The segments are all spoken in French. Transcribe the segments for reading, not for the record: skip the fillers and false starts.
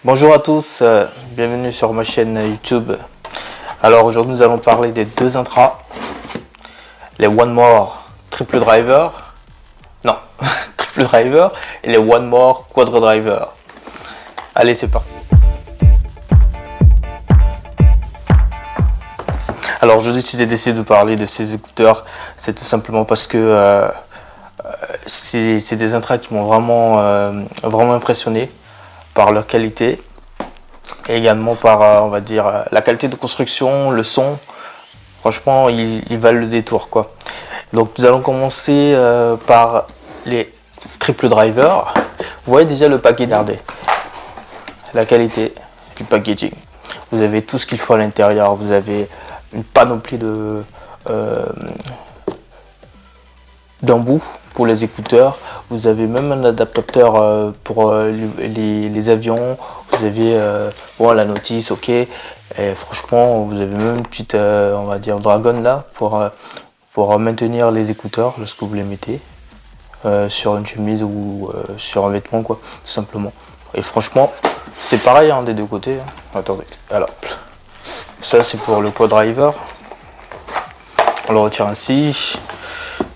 Bonjour à tous, bienvenue sur ma chaîne YouTube. Alors aujourd'hui nous allons parler des deux intras, les One More Triple Driver, non, Triple Driver et les One More Quadra Driver. Allez, c'est parti. Alors aujourd'hui si j'ai décidé de parler de ces écouteurs, c'est tout simplement parce que c'est des intras qui m'ont vraiment impressionné par leur qualité et également par on va dire la qualité de construction, le son. Franchement ils valent le détour quoi. Donc nous allons commencer par les triple drivers. Vous voyez déjà le paquet gardé, la qualité du packaging. Vous avez tout ce qu'il faut à l'intérieur, vous avez une panoplie d'embouts pour les écouteurs, vous avez même un adaptateur pour les avions, vous avez la notice, ok, et franchement vous avez même une petite on va dire dragon là pour maintenir les écouteurs lorsque vous les mettez sur une chemise ou sur un vêtement quoi, tout simplement. Et franchement c'est pareil hein, des deux côtés hein. Attendez, alors ça c'est pour le quad driver, on le retire ainsi.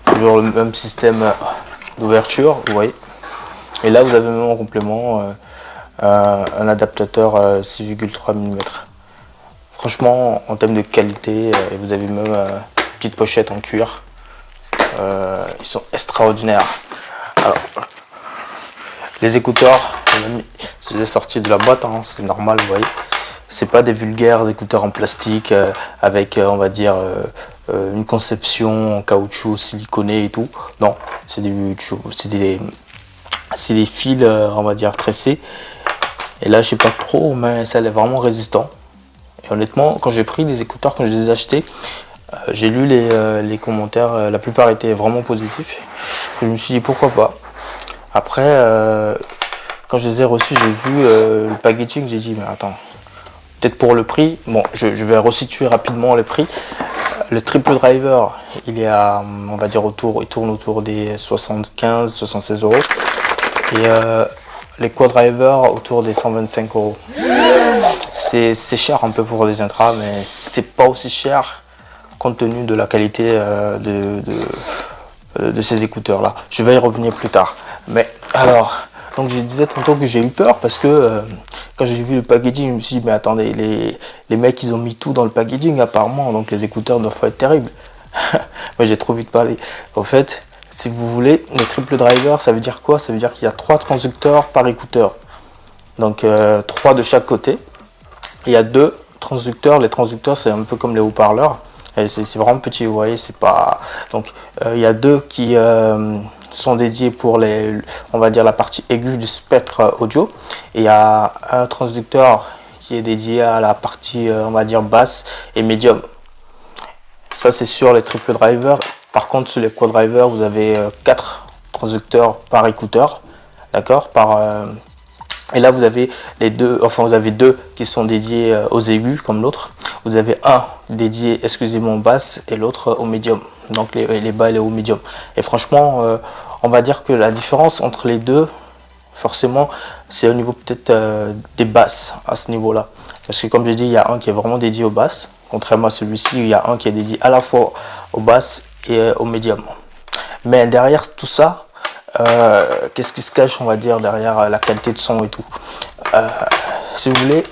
Toujours le même système d'ouverture, vous voyez. Et là, vous avez même en complément un adaptateur 6,3 mm. Franchement, en termes de qualité, vous avez même une petite pochette en cuir. Ils sont extraordinaires. Alors, les écouteurs, c'est sorti de la boîte, hein, c'est normal, vous voyez. C'est pas des vulgaires écouteurs en plastique avec, on va dire, une conception en caoutchouc siliconé et tout. Non, c'est des fils, on va dire, tressés. Et là, je sais pas trop, mais ça est vraiment résistant. Et honnêtement, quand j'ai pris les écouteurs, quand je les ai achetés, j'ai lu les commentaires, la plupart étaient vraiment positifs. Je me suis dit pourquoi pas. Après, quand je les ai reçus, j'ai vu le packaging, j'ai dit mais attends. Peut-être pour le prix, bon, je vais resituer rapidement les prix. Le triple driver, il est à, on va dire il tourne autour des 75-76 euros. Et les quad drivers autour des 125 euros. C'est cher un peu pour les intras, mais c'est pas aussi cher compte tenu de la qualité de ces écouteurs là. Je vais y revenir plus tard. Mais alors, donc je disais tantôt que j'ai eu peur parce que quand j'ai vu le packaging, je me suis dit mais attendez, les mecs ils ont mis tout dans le packaging apparemment, donc les écouteurs doivent être terribles. Moi j'ai trop vite parlé. En fait, si vous voulez, les triple drivers, ça veut dire quoi? Ça veut dire qu'il y a 3 transducteurs par écouteur. Donc 3 de chaque côté. Il y a 2 transducteurs. Les transducteurs c'est un peu comme les haut-parleurs. C'est vraiment petit, vous voyez, c'est pas. Donc il y a 2 qui sont dédiés pour on va dire la partie aiguë du spectre audio, et il y a un transducteur qui est dédié à la partie on va dire basse et médium. Ça c'est sur les triple drivers. Par contre sur les quad drivers vous avez 4 transducteurs par écouteur, d'accord, et là vous avez vous avez 2 qui sont dédiés aux aigus comme l'autre. Vous avez un dédié exclusivement aux basses et l'autre au médium, donc les bas et les hauts médium. Et franchement on va dire que la différence entre les deux forcément c'est au niveau peut-être des basses à ce niveau là, parce que comme je dis il y a un qui est vraiment dédié aux basses, contrairement à celui-ci il y a un qui est dédié à la fois aux basses et au médium. Mais derrière tout ça, qu'est-ce qui se cache on va dire derrière la qualité de son et tout, si vous voulez,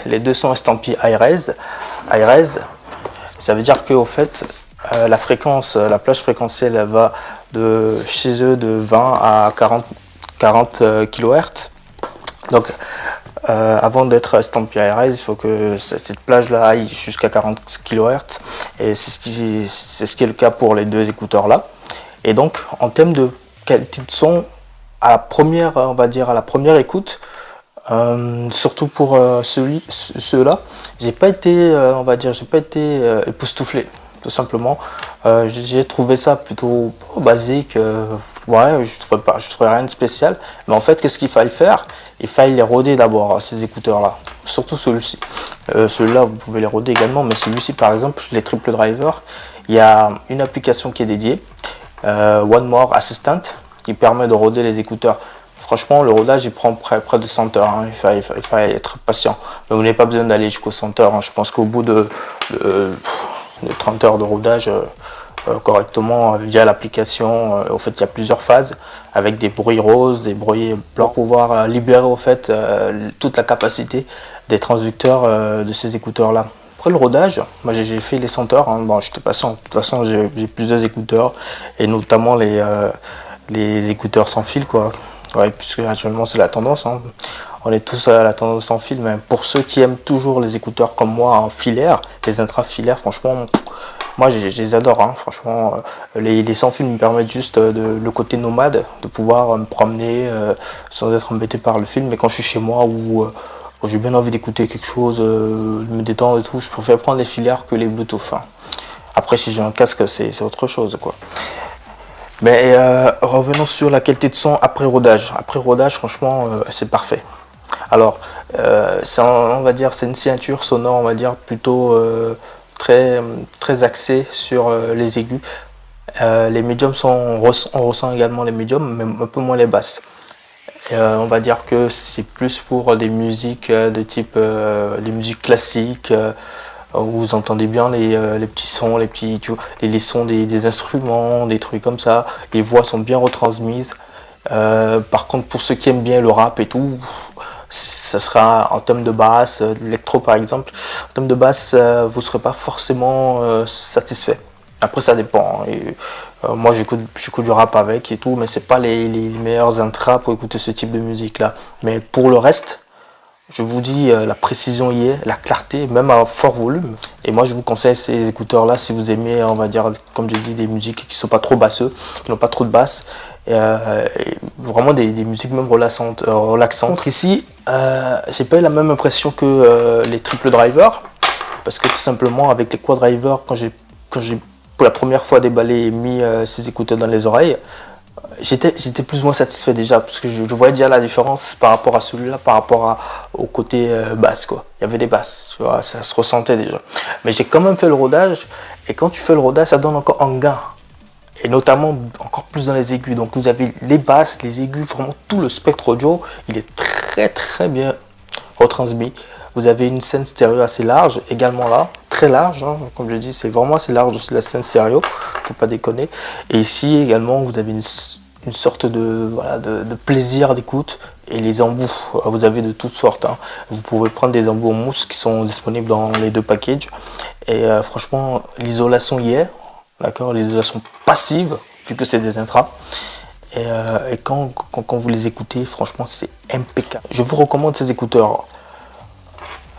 les deux sont estampillés high-res. Ça veut dire que au fait la fréquence, la plage fréquentielle elle va de chez eux de 20 à 40 kHz. Donc avant d'être estampillé high-res, il faut que cette plage là aille jusqu'à 40 kHz, et c'est ce qui est le cas pour les deux écouteurs là. Et donc en termes de qualité de son, à la première, on va dire à la première écoute, surtout pour ceux-là, j'ai pas été époustouflé, tout simplement. J'ai trouvé ça plutôt basique, ouais, je trouvais rien de spécial. Mais en fait, qu'est-ce qu'il fallait faire? Il fallait les roder d'abord, ces écouteurs-là, surtout celui-ci. Celui-là, vous pouvez les roder également, mais celui-ci, par exemple, les triple drivers, il y a une application qui est dédiée, One More Assistant, qui permet de roder les écouteurs Franchement, le rodage, il prend près de 100 heures. Hein. Il faut être patient. Mais vous n'avez pas besoin d'aller jusqu'aux 100 heures. Hein. Je pense qu'au bout de 30 heures de rodage, correctement, via l'application, au fait, il y a plusieurs phases avec des bruits roses, des bruits blancs, pour pouvoir libérer au fait toute la capacité des transducteurs de ces écouteurs-là. Après le rodage, moi j'ai fait les 100 heures. Hein. Bon, j'étais patient. De toute façon, j'ai plusieurs écouteurs et notamment les écouteurs sans fil, quoi. Ouais, puisque actuellement c'est la tendance, hein. On est tous à la tendance sans fil, mais pour ceux qui aiment toujours les écouteurs comme moi en filaire, les intra-filaires, franchement, moi je les adore, hein. Franchement, les sans fil me permettent juste le côté nomade, de pouvoir me promener sans être embêté par le fil, mais quand je suis chez moi ou quand j'ai bien envie d'écouter quelque chose, de me détendre et tout, je préfère prendre les filaires que les Bluetooth, hein. Après si j'ai un casque c'est autre chose, quoi. Mais revenons sur la qualité de son après rodage. Après rodage, franchement, c'est parfait. Alors, on va dire, c'est une signature sonore, on va dire, plutôt très axée sur les aigus. Les médiums on ressent également les médiums, mais un peu moins les basses. On va dire que c'est plus pour des musiques de type des musiques classiques. Où vous entendez bien les petits sons, les sons des instruments, des trucs comme ça. Les voix sont bien retransmises. Par contre, pour ceux qui aiment bien le rap et tout, ça sera en termes de basse, l'électro par exemple, en termes de basse, vous ne serez pas forcément satisfait. Après, ça dépend. Et, moi, j'écoute du rap avec et tout, mais c'est pas les meilleurs intras pour écouter ce type de musique là. Mais pour le reste, je vous dis, la précision y est, la clarté, même à fort volume. Et moi, je vous conseille ces écouteurs-là si vous aimez, on va dire, comme je dis, des musiques qui ne sont pas trop basseux, qui n'ont pas trop de basse. Et vraiment des musiques même relaxantes. Ici, j'ai pas eu la même impression que les triple drivers. Parce que tout simplement, avec les quad drivers, quand j'ai pour la première fois déballé et mis ces écouteurs dans les oreilles, j'étais plus ou moins satisfait déjà, parce que je voyais déjà la différence par rapport à celui-là, par rapport au côté basse, quoi. Il y avait des basses, tu vois, ça se ressentait déjà. Mais j'ai quand même fait le rodage, et quand tu fais le rodage, ça donne encore un gain. Et notamment encore plus dans les aigus. Donc vous avez les basses, les aigus, vraiment tout le spectre audio, il est très bien retransmis. Vous avez une scène stéréo assez large, également là, très large, hein. Comme je dis, c'est vraiment assez large aussi la scène stéréo, faut pas déconner. Et ici également, vous avez une sorte de plaisir d'écoute. Et les embouts, vous avez de toutes sortes, hein. Vous pouvez prendre des embouts en mousse qui sont disponibles dans les deux packages. Et franchement, l'isolation y est, d'accord, l'isolation passive, vu que c'est des intras. Et quand vous les écoutez, franchement, c'est impeccable. Je vous recommande ces écouteurs.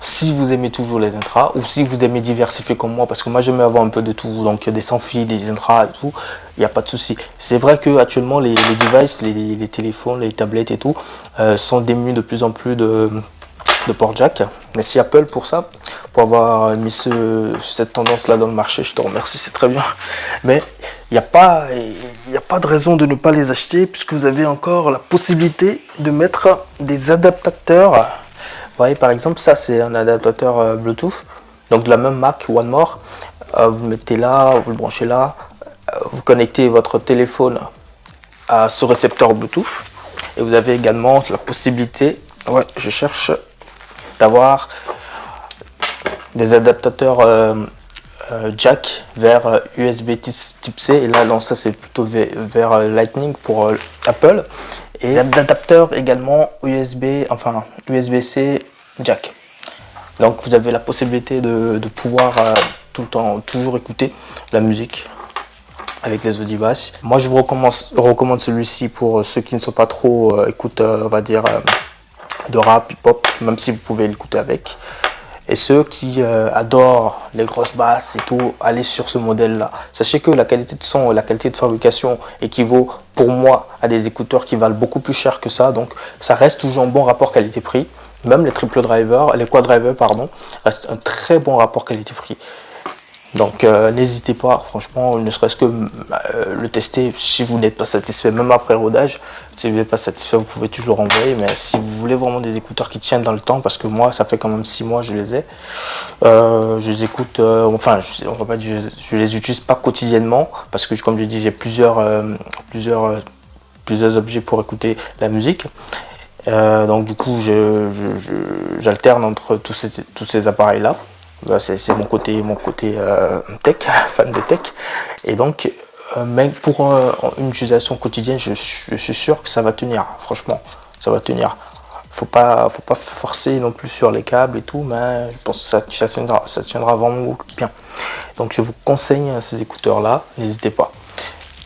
Si vous aimez toujours les intras, ou si vous aimez diversifier comme moi, parce que moi j'aime avoir un peu de tout, donc des sans fil, des intras et tout, il n'y a pas de souci. C'est vrai que actuellement les devices, les téléphones, les tablettes et tout, sont démunis de plus en plus de port jack. Merci Apple pour ça, pour avoir mis cette tendance là dans le marché, je te remercie, c'est très bien. Mais il n'y a pas de raison de ne pas les acheter, puisque vous avez encore la possibilité de mettre des adaptateurs. Vous voyez, par exemple, ça c'est un adaptateur Bluetooth, donc de la même marque, One More. Vous le mettez là, vous le branchez là, vous connectez votre téléphone à ce récepteur Bluetooth. Et vous avez également la possibilité, je cherche, d'avoir des adaptateurs jack vers USB type C. Et là, non, ça c'est plutôt vers Lightning pour Apple. Et d'adapteurs également USB-C jack. Donc vous avez la possibilité de pouvoir tout le temps, toujours écouter la musique avec les audio devices. Moi je vous recommande celui-ci pour ceux qui ne sont pas trop on va dire de rap, hip-hop, même si vous pouvez l'écouter avec. Et ceux qui adorent les grosses basses et tout, allez sur ce modèle-là. Sachez que la qualité de son et la qualité de fabrication équivaut pour moi à des écouteurs qui valent beaucoup plus cher que ça. Donc ça reste toujours un bon rapport qualité-prix. Même les triple drivers, les quad drivers, pardon, restent un très bon rapport qualité-prix. Donc n'hésitez pas, franchement, ne serait-ce que le tester si vous n'êtes pas satisfait, même après rodage. Si vous n'êtes pas satisfait, vous pouvez toujours renvoyer. Mais si vous voulez vraiment des écouteurs qui tiennent dans le temps, parce que moi, ça fait quand même 6 mois que je les ai. Je les écoute, enfin, on va pas dire, je les utilise pas quotidiennement, parce que comme je dis, j'ai plusieurs plusieurs objets pour écouter la musique. Donc du coup, j'alterne entre tous ces appareils-là. C'est mon côté tech, fan de tech. Et donc, même pour une utilisation quotidienne, je suis sûr que ça va tenir. Franchement, ça va tenir. Faut pas forcer non plus sur les câbles et tout, mais je pense que ça tiendra vraiment bien. Donc je vous conseille ces écouteurs là, n'hésitez pas.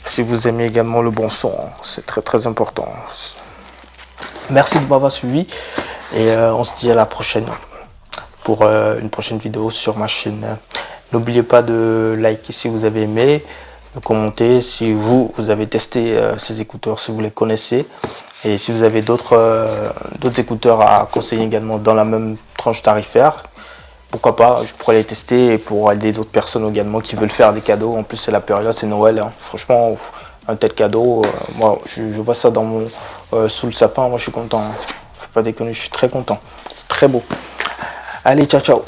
Si vous aimez également le bon son, c'est très très important. Merci de m'avoir suivi et on se dit à la prochaine pour une prochaine vidéo sur ma chaîne. N'oubliez pas de liker si vous avez aimé, de commenter si vous avez testé ces écouteurs, si vous les connaissez. Et si vous avez d'autres écouteurs à conseiller également dans la même tranche tarifaire, pourquoi pas, je pourrais les tester pour aider d'autres personnes également qui veulent faire des cadeaux. En plus, c'est la période, c'est Noël. Hein. Franchement, un tel cadeau, moi, je vois ça dans mon sous le sapin. Moi, je suis content. Hein. Faut pas déconner, je suis très content. C'est très beau. Allez, ciao, ciao.